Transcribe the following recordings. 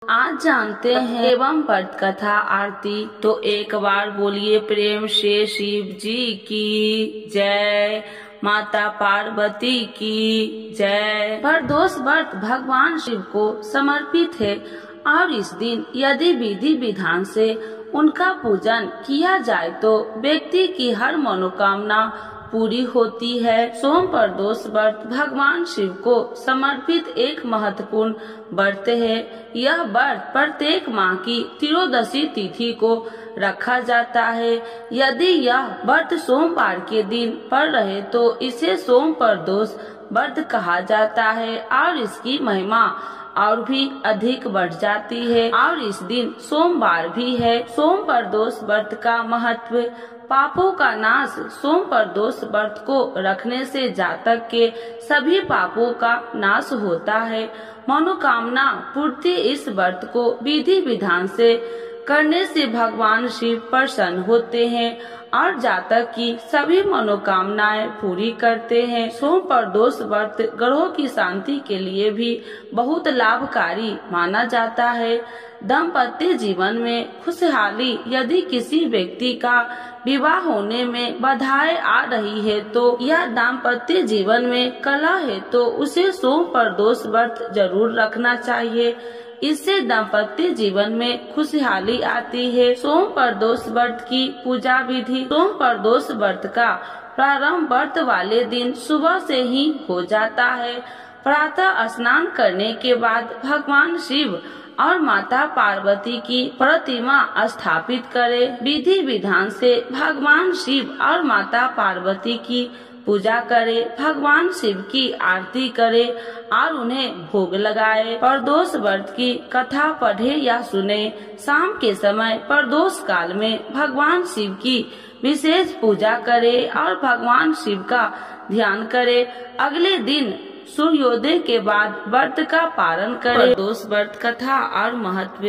आज जानते हैं एवं व्रत कथा आरती। तो एक बार बोलिए प्रेम से शिव जी की जय, माता पार्वती की जय। प्रदोष व्रत भगवान शिव को समर्पित है और इस दिन यदि विधि विधान से उनका पूजन किया जाए तो व्यक्ति की हर मनोकामना पूरी होती है। सोम प्रदोष व्रत भगवान शिव को समर्पित एक महत्वपूर्ण व्रत है। यह व्रत प्रत्येक माह की त्रयोदशी तिथि को रखा जाता है। यदि यह व्रत सोमवार के दिन पड़ रहे तो इसे सोम प्रदोष व्रत कहा जाता है और इसकी महिमा और भी अधिक बढ़ जाती है। और इस दिन सोमवार भी है। सोम प्रदोष व्रत का महत्व। पापों का नाश। सोम प्रदोष व्रत को रखने से जातक के सभी पापों का नाश होता है। मनोकामना पूर्ति। इस व्रत को विधि विधान से करने से भगवान शिव प्रसन्न होते हैं और जातक की सभी मनोकामनाएं पूरी करते हैं। सोम प्रदोष व्रत ग्रहों की शांति के लिए भी बहुत लाभकारी माना जाता है। दाम्पत्य जीवन में खुशहाली। यदि किसी व्यक्ति का विवाह होने में बाधाएं आ रही है तो या दाम्पत्य जीवन में कलह है तो उसे सोम प्रदोष व्रत जरूर रखना चाहिए। इससे दाम्पत्य जीवन में खुशहाली आती है। सोम प्रदोष व्रत की पूजा विधि। सोम प्रदोष व्रत का प्रारंभ व्रत वाले दिन सुबह से ही हो जाता है। प्रातः स्नान करने के बाद भगवान शिव और माता पार्वती की प्रतिमा स्थापित करें। विधि विधान से भगवान शिव और माता पार्वती की पूजा करे। भगवान शिव की आरती करे और उन्हें भोग लगाए। प्रदोष व्रत की कथा पढ़े या सुने। शाम के समय प्रदोष काल में भगवान शिव की विशेष पूजा करे और भगवान शिव का ध्यान करे। अगले दिन सूर्योदय के बाद व्रत का पालन करें। प्रदोष व्रत कथा और महत्व।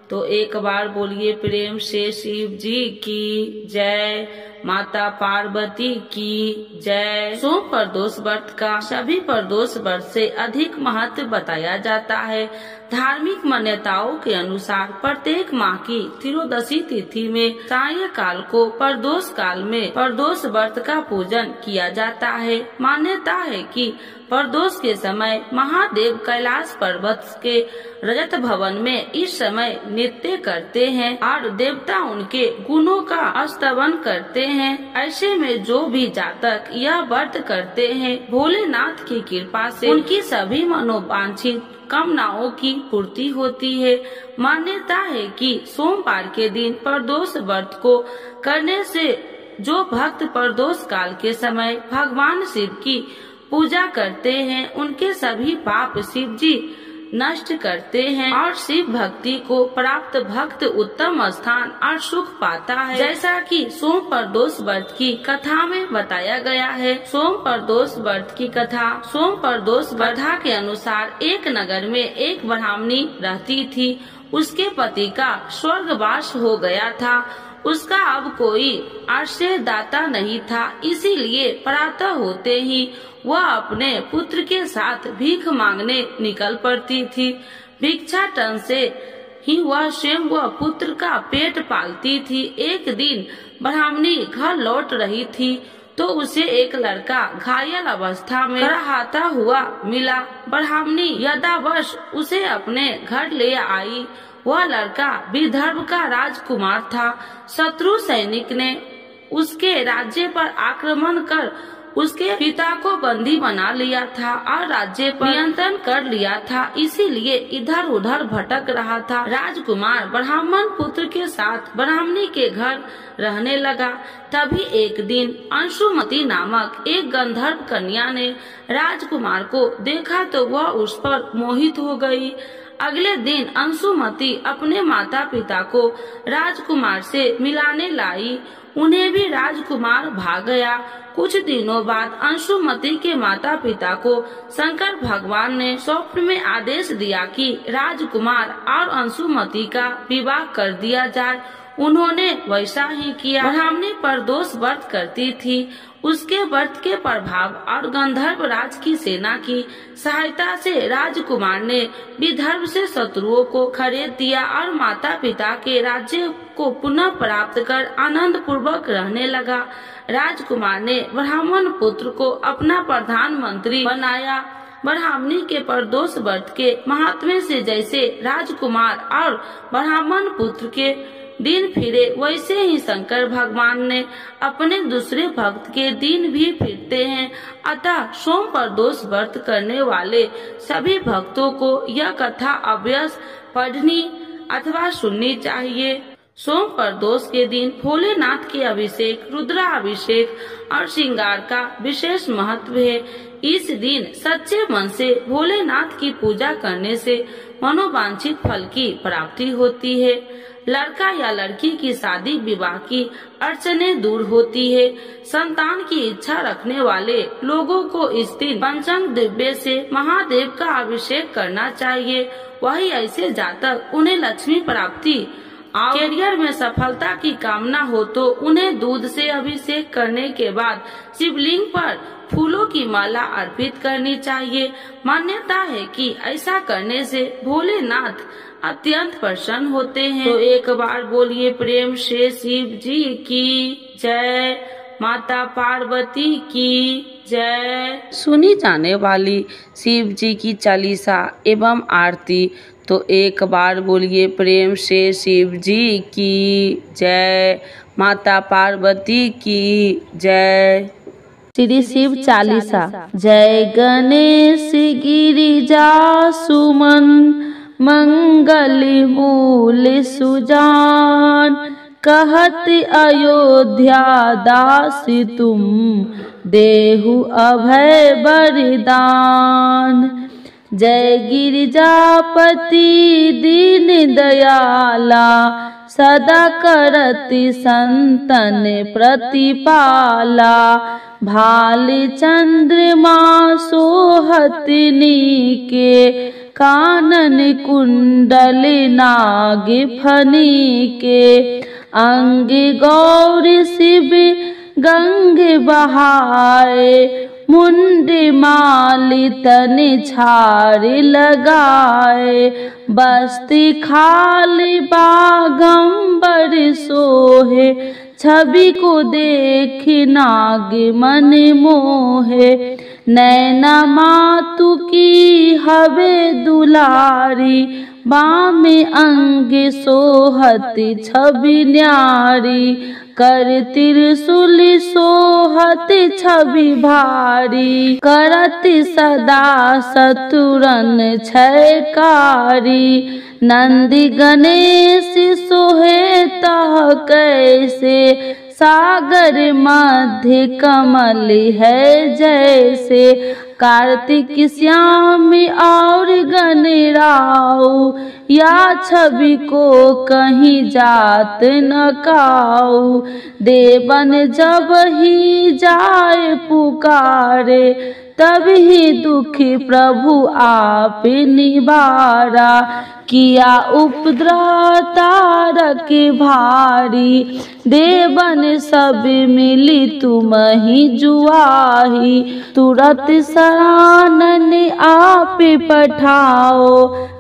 तो एक बार बोलिए प्रेम से शिव जी की जय, माता पार्वती की जय। सोम प्रदोष व्रत का सभी प्रदोष व्रत से अधिक महत्व बताया जाता है। धार्मिक मान्यताओं के अनुसार प्रत्येक माह की त्रयोदशी तिथि में सायंकाल को प्रदोष काल में प्रदोष व्रत का पूजन किया जाता है। मान्यता है कि प्रदोष के समय महादेव कैलाश पर्वत के रजत भवन में इस समय नृत्य करते हैं और देवता उनके गुणों का स्तवन करते हैं। ऐसे में जो भी जातक यह व्रत करते हैं भोलेनाथ की कृपा से उनकी सभी मनोवांछित कामनाओं की पूर्ति होती है। मान्यता है कि सोमवार के दिन प्रदोष व्रत को करने से जो भक्त प्रदोष काल के समय भगवान शिव की पूजा करते हैं उनके सभी पाप शिव जी नष्ट करते हैं और शिव भक्ति को प्राप्त भक्त उत्तम स्थान और सुख पाता है। जैसा कि सोम प्रदोष व्रत की कथा में बताया गया है। सोम प्रदोष व्रत की कथा। सोम प्रदोष कथा के अनुसार एक नगर में एक ब्राह्मणी रहती थी। उसके पति का स्वर्गवास हो गया था। उसका अब कोई आश्रयदाता नहीं था, इसीलिए प्रातः होते ही वह अपने पुत्र के साथ भीख मांगने निकल पड़ती थी। भिक्षाटन से ही वह स्वयं व पुत्र का पेट पालती थी। एक दिन ब्राह्मणी घर लौट रही थी तो उसे एक लड़का घायल अवस्था में कराहता हुआ मिला। ब्राह्मणी यदावश उसे अपने घर ले आई। वह लड़का विदर्भ का राजकुमार था। शत्रु सैनिक ने उसके राज्य पर आक्रमण कर उसके पिता को बंदी बना लिया था और राज्य पर नियंत्रण कर लिया था, इसीलिए इधर उधर भटक रहा था। राजकुमार ब्राह्मण पुत्र के साथ ब्राह्मणी के घर रहने लगा। तभी एक दिन अंशुमती नामक एक गंधर्व कन्या ने राजकुमार को देखा तो वह उस पर मोहित हो गई। अगले दिन अंशुमती अपने माता पिता को राजकुमार से मिलाने लाई। उन्हें भी राजकुमार भाग गया। कुछ दिनों बाद अंशुमती के माता पिता को शंकर भगवान ने स्वप्न में आदेश दिया कि राजकुमार और अंशुमती का विवाह कर दिया जाए। उन्होंने वैसा ही किया। ब्राह्मणी प्रदोष व्रत करती थी। उसके व्रत के प्रभाव और गंधर्व राज की सेना की सहायता से राजकुमार ने विदर्भ से शत्रुओं को खदेड़ दिया और माता पिता के राज्य को पुनः प्राप्त कर आनंद पूर्वक रहने लगा। राजकुमार ने ब्राह्मण पुत्र को अपना प्रधानमंत्री बनाया। ब्राह्मणी के प्रदोष व्रत के महात्म्य से जैसे राजकुमार और ब्राह्मण पुत्र के दिन फिरे, वैसे ही शंकर भगवान ने अपने दूसरे भक्त के दिन भी फिरते हैं। अतः सोम प्रदोष व्रत करने वाले सभी भक्तों को यह कथा अवश्य पढ़नी अथवा सुननी चाहिए। सोम प्रदोष के दिन भोलेनाथ के अभिषेक, रुद्राभिषेक और श्रृंगार का विशेष महत्व है। इस दिन सच्चे मन से भोलेनाथ की पूजा करने से मनोवांछित फल की प्राप्ति होती है। लड़का या लड़की की शादी विवाह की अड़चनें दूर होती है। संतान की इच्छा रखने वाले लोगों को इस दिन पंचंग दिव्य से महादेव का अभिषेक करना चाहिए। वही ऐसे जातक उन्हें लक्ष्मी प्राप्ति और करियर में सफलता की कामना हो तो उन्हें दूध से अभिषेक करने के बाद शिवलिंग पर फूलों की माला अर्पित करनी चाहिए। मान्यता है कि ऐसा करने से भोलेनाथ अत्यंत प्रसन्न होते हैं। तो एक बार बोलिए प्रेम से शिव जी की जय, माता पार्वती की जय। सुनी जाने वाली शिव जी की चालीसा एवं आरती, तो एक बार बोलिए प्रेम से शिव जी की जय, माता पार्वती की जय। श्री शिव चालीसा। जय गणेश गिरिजा सुमन, मंगल मूल सुजान, कहत अयोध्या दास तुम, देहु अभय वरदान। जय गिरिजापति दीन दयाला, सदा करति संतन प्रतिपाला। भाल चंद्रमा सोहत नीके, कानन कुंडल नाग फनी के। अंग गौर शिव गंग बहाए, मुंड माली तन छार लगाए। बस्ती खाल बागंबर सोहे, छवि को देख नाग मन मोहे। नैना मातु की हवे दुलारी, बामे अंग सोहत छवि न्यारी। कर त्रिशूल सोहत छवि भारी, करत सदा शत्रुरन क्षयकारी। नंदी गणेश सोहे तह कैसे, सागर मध्य कमल है जैसे। कार्तिक श्याम और गणराऊ, या छवि को कहीं जात न काऊ। देवन जब ही जाए पुकारे, तब ही दुखी प्रभु आप निवारा। किया उपद्रव तारक भारी, देवन सब मिली तुम ही जुआही। तुरत शरणन आप पठाओ,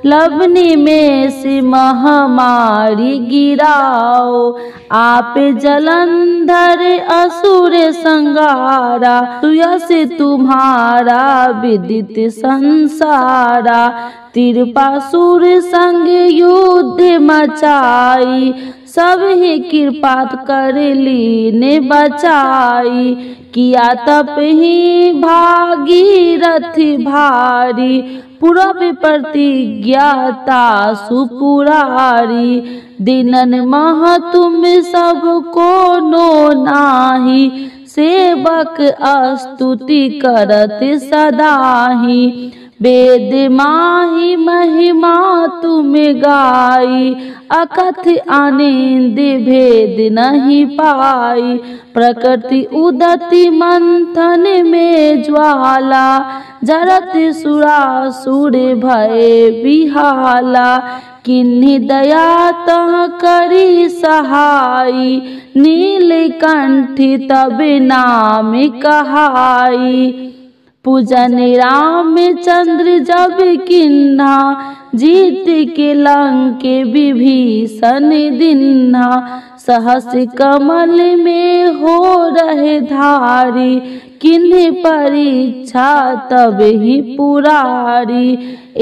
लवनी में से महामारी गिराओ। आप जलंधर असुर संगारा, सुयस तुम्हारा विदित संसारा। तिरपासुर संग युद्ध मचाई, सब ही कृपा कर लीने बचाई। किया तप ही भागीरथ भारी, पूरब प्रतिज्ञाता सुपुरारी। दिनन मह तुम सब को नो नाही, सेवक स्तुति करत सदाही। वेद माही महिमा तुम गाई, अकथ आनंद भेद नहीं पाई। प्रकृति उदति मंथन में ज्वाला, जरत सुरासुर भय बिहाला। किन्हीं दया तह करी सहाई, नीलकंठी तब नाम कहाई। पूजन रामचंद्र जब किन्हा, जीत के लंक विभीषण दिन्हा। सहस कमल में हो रहे धारी, किन्हीं परीक्षा तब ही पुरारी।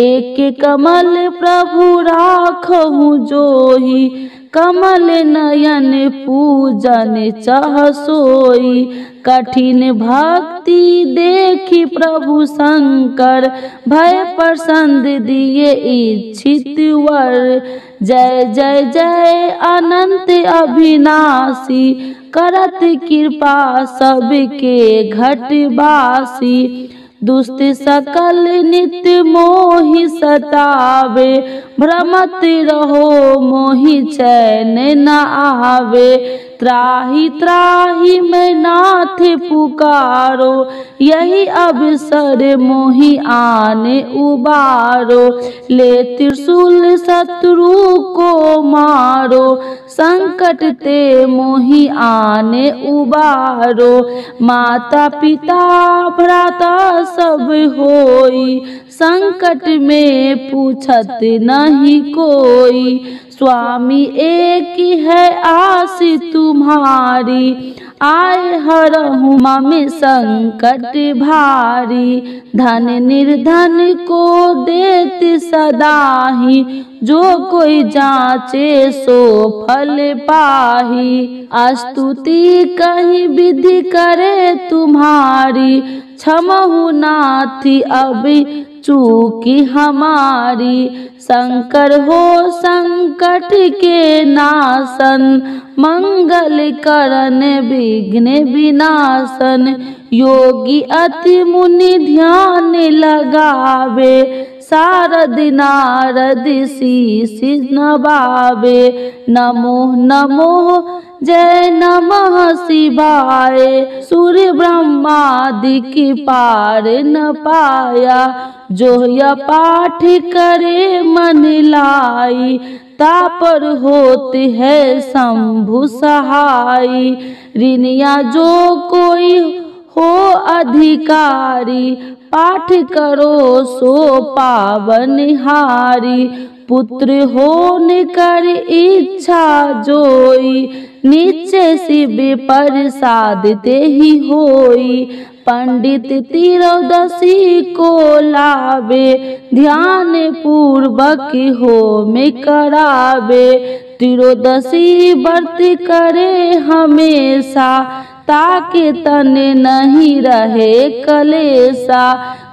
एक कमल प्रभु राखहु जोही, कमल नयन पूजन चह सोई। कठिन भक्ति देखी प्रभु शंकर, भय प्रसन्न दिए इच्छित वर। जय जय जय अनंत अविनाशी, करत कृपा सबके घटवासी। दुष्ट सकल नित्य मोहि सतावे, भ्रमत रहो मोहि चैन न आवे। त्राहि त्राहि मैं नाथ पुकारो, यही अवसर मोहि आने उबारो। ले त्रिशूल शत्रु को मारो, संकट ते मोहि आने उबारो। माता पिता भ्राता सब होई, संकट में पूछत नहीं कोई। स्वामी एक है आस तुम्हारी, आए हरहु मम संकट भारी। धन निर्धन को देत सदाही, जो कोई जाचे सो फल पाही। स्तुति कहीं विधि करे तुम्हारी, क्षमहु नाथ अब चूकी हमारी। शंकर हो संकट के नाशन, मंगल करन विघ्न विनाशन। योगी अति मुनि ध्यान लगावे, शारद नारद शीस नवावे। नमो नमो जय नमः शिवाय, सूर्य ब्रह्मादिक पार न पाया। जो यह पाठ करे मन लाई, तापर होते है शंभु सहाय। ऋणिया जो कोई हो अधिकारी, पाठ करो सो पावनहारी। पुत्र होने कर इच्छा जोई, नीचे शिव प्रसाद ते ही होई। पंडित त्रयोदशी को लावे, ध्यान पूर्वक होम करावे। त्रयोदशी व्रत करे हमेशा, ताके तन नहीं रहे कलेसा।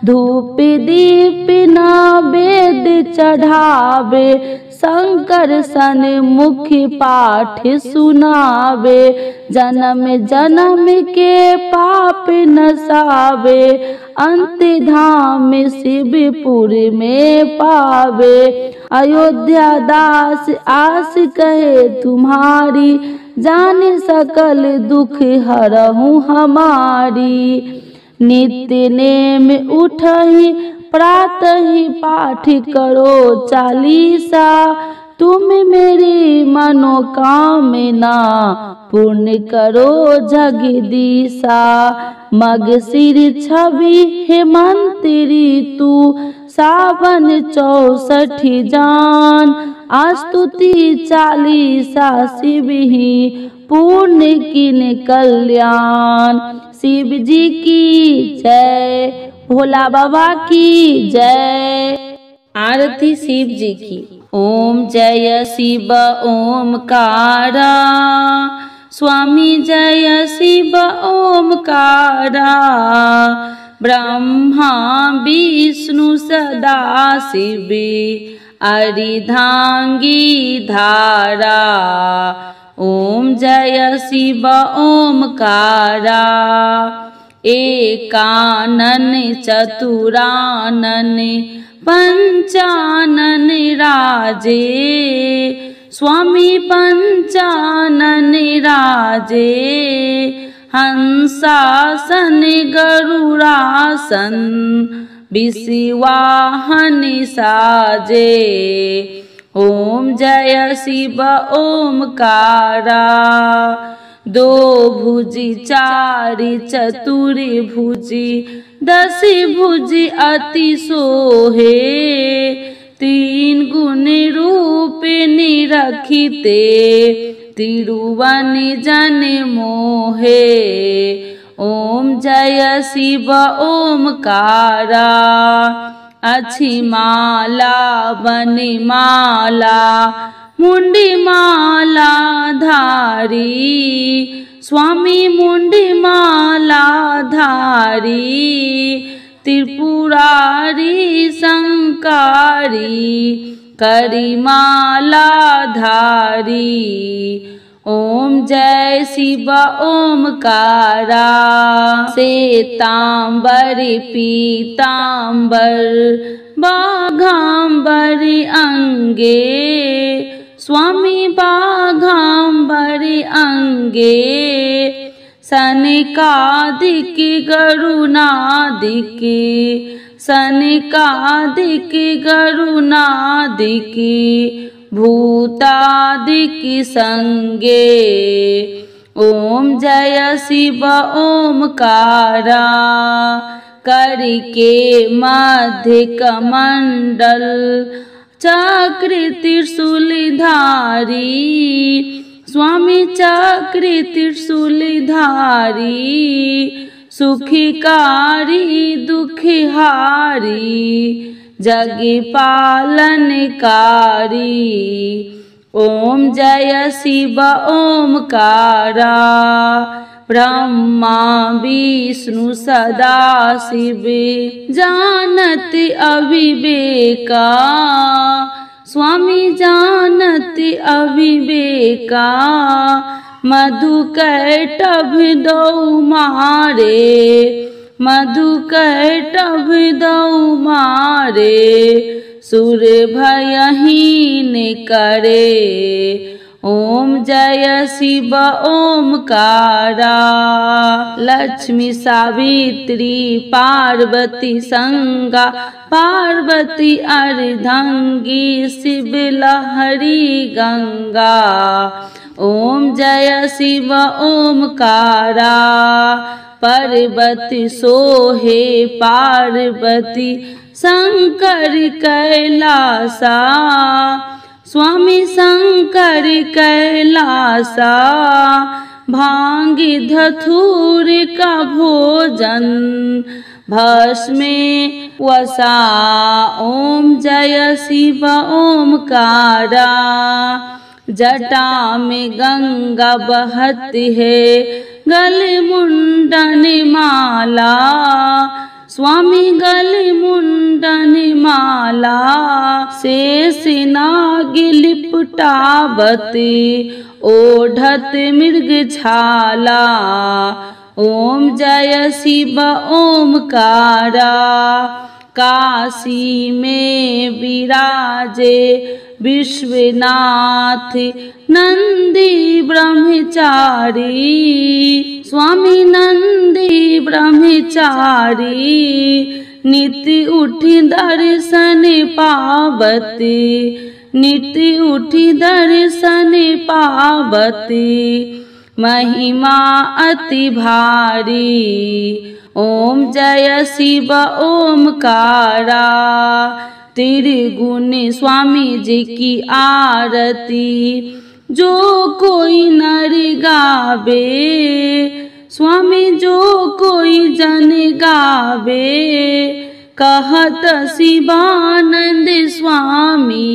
धूप दीप नैवेद्य चढ़ावे, शंकर सन मुख पाठ सुनावे। जन्म जन्म के पाप नसावे, अंत धाम शिवपुर में पावे। अयोध्या दास आस कहे तुम्हारी, जाने सकल दुख हरहु हमारी। नित्य नेम उठहि प्रातः पाठ करो चालीसा, तुम मेरी मनोकामना पूर्ण करो जगदीशा। मगशिर छवि हेमंत ऋतु, सावन 64 जान। स्तुति चालीसा शिव ही, पूर्ण किन कल्याण। शिव जी की जय, भोला बाबा की जय। आरती शिव जी की। ओम जय शिव ओमकारा, स्वामी जय शिव ओमकारा। ब्रह्मा विष्णु सदा शिव, अर्धांगी धारा। ओम जय शिव ओमकारा। एकानन चतुरानन पंचानन राजे, स्वामी पंचानन राजे। हंसासन गरुड़ासन, विषवाहन साजे। ओम जय शिव ओमकारा। दो भुजी चारि चतुरी भुजी दसी भुजी अति सोहे। तीन गुण रूप निरखिते तिरुवन जन मोहे। ओम जय शिव ओमकारा। अच्छी माला बनी माला मुंडी माला धारी। स्वामी मुंडी माला धारी। त्रिपुरारी संकारी करी माला धारी। ओम जय शिव ओमकारा। श्वेतांबर पीतांबर बाघांबर अंगे। स्वामी बाघांबर अंगे। सनकादिक गरुनादिक सनकादिक गरुनादिक भूतादिक संगे। ओम जय शिव ओमकारा। करके मध्य कमंडल चक्र त्रिशूलधारी। स्वामी चक्र त्रिशूलधारी। सुखकारी दुखहारी जग पालनकारी। ओम जय शिव ओमकारा। ब्रह्मा विष्णु सदा शिव जानत अविवेका। स्वामी जानत अविवेका। मधु कैटभ दौ मारे। मधु कैटभ दौ मारे। सुर भयहीन करे। ओम जय शिव ओमकारा। लक्ष्मी सावित्री पार्वती संगा पार्वती अर्धंगी शिव लहरी गंगा। ओम जय शिव ओमकारा। पर्वती सोहे पार्वती शंकर कैलासा। स्वामी शंकर कैलासा। भांगी धतूर का भोजन भस्म वसा। ओम जय शिव ओमकारा। जटा में गंगा बहती है गल मुंडन माला। स्वामी गल मुंडन माला। शेष नाग लिपटावती ओढ़त मृग छाला। ओम जय शिव ओमकारा। काशी में विराजे विश्वनाथ नंदी ब्रह्मचारी। स्वामी नंदी ब्रह्मचारी। नित्य उठी दर्शन पावती। नित्य उठी दर्शन पावती। महिमा अति भारी। ओम जय शिव ओमकारा। त्रिगुण स्वामी जी की आरती जो कोई नर गावे। स्वामी जो कोई जन गावे। कहत शिवानंद स्वामी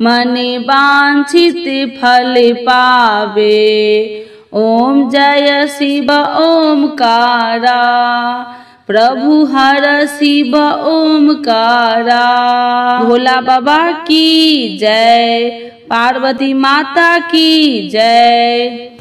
मन वांछित फल पावे। ओम जय शिव ओमकारा। प्रभु हर शिव ओमकारा। भोला बाबा की जय। पार्वती माता की जय।